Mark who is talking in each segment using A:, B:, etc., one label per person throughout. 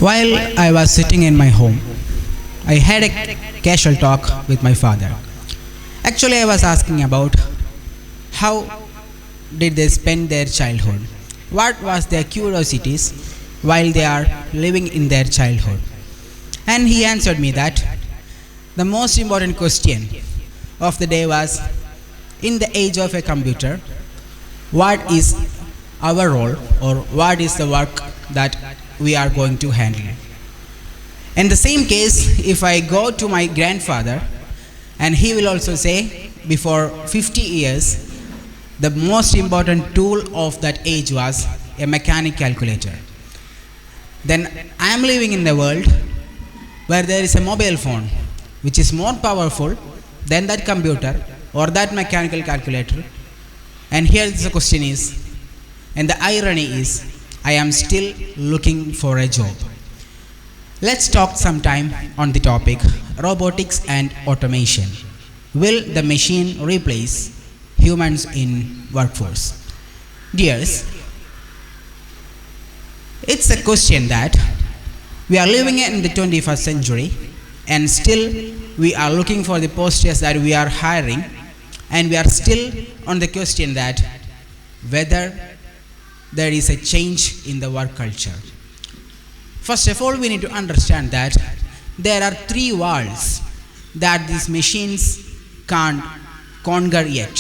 A: While I was sitting in my home, I had a casual talk with my father. Actually, I was asking about how did they spend their childhood? What was their curiosities while they are living in their childhood? And he answered me that the most important question of the day was, in the age of a computer, what is our role or what is the work that we are going to handle? In the same case, if I go to my grandfather, and he will also say, before 50 years, the most important tool of that age was a mechanic calculator. Then I am living in the world where there is a mobile phone which is more powerful than that computer or that mechanical calculator. And here the question is, and the irony is, I am still looking for a job. Let's talk sometime on the topic robotics and automation. Will the machine replace humans in workforce? Dears, it's a question that we are living in the 21st century and still we are looking for the postures that we are hiring, and we are still on the question that whether there is a change in the work culture. First of all, we need to understand that there are three walls that these machines can't conquer yet.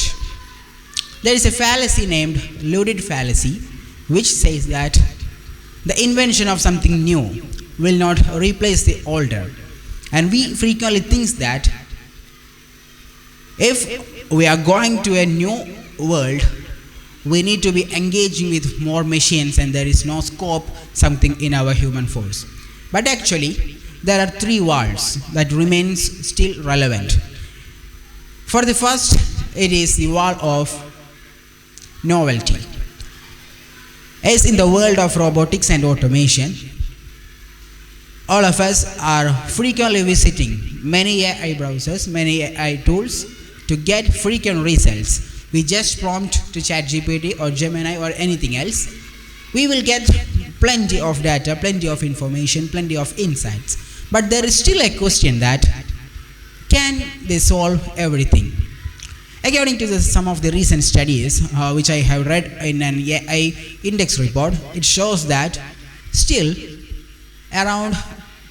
A: There is a fallacy named loaded fallacy, which says that the invention of something new will not replace the older. And we frequently think that if we are going to a new world, we need to be engaging with more machines and there is no scope something in our human force. But actually, there are three walls that remains still relevant. For the first, it is the wall of novelty. As in the world of robotics and automation, all of us are frequently visiting many AI browsers, many AI tools to get frequent results. We just prompt to ChatGPT or Gemini or anything else. We will get plenty of data, plenty of information, plenty of insights. But there is still a question that, can they solve everything? According to some of the recent studies, which I have read in an AI index report, it shows that still around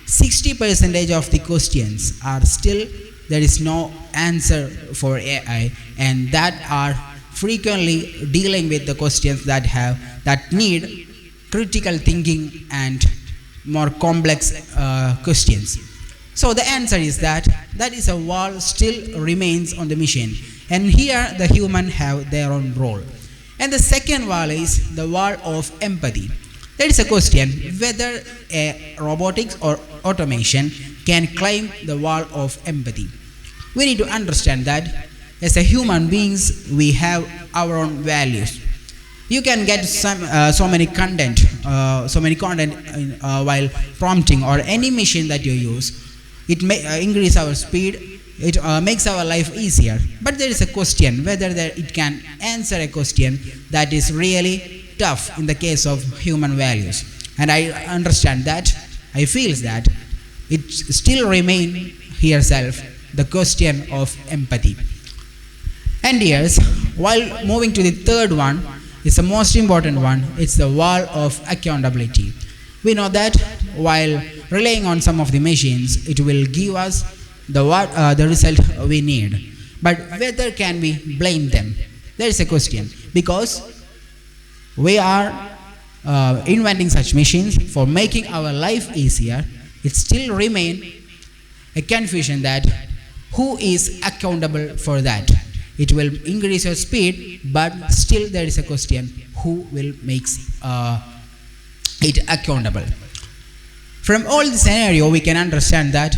A: 60% of the questions are still there is no answer for AI, and that are frequently dealing with the questions that need critical thinking and more complex questions. So the answer is that is a wall still remains on the machine, and here the human have their own role. And the second wall is the wall of empathy. There is a question whether a robotics or automation can climb the wall of empathy. We need to understand that as a human beings, we have our own values. You can get so many content while prompting or any machine that you use. It may increase our speed. It makes our life easier. But there is a question whether it can answer a question that is really tough in the case of human values. And I understand that. I feel that it still remain here the question of empathy. And yes, while moving to the third one, it's the most important one. It's the wall of accountability. We know that while relying on some of the machines, it will give us the result we need. But whether can we blame them? There is a question, because we are inventing such machines for making our life easier. It still remains a confusion that who is accountable for that. It will increase your speed, but still there is a question, who will make it accountable? From all the scenario, we can understand that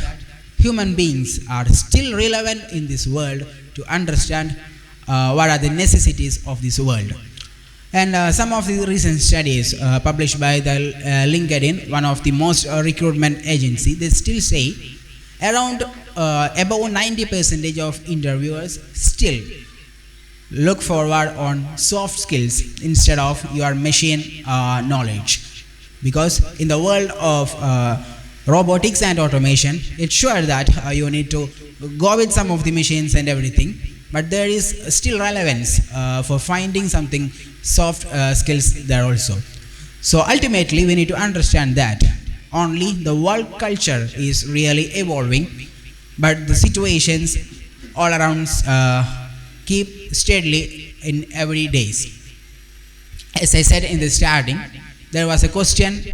A: human beings are still relevant in this world to understand what are the necessities of this world. And some of the recent studies published by the LinkedIn, one of the most recruitment agency, they still say around above 90% of interviewers still look forward on soft skills instead of your machine knowledge. because in the world of robotics and automation, it's sure that you need to go with some of the machines and everything, but there is still relevance for finding something soft skills there also. So ultimately we need to understand that only the world culture is really evolving, but the situations all around keep steadily in every days. As I said in the starting, there was a question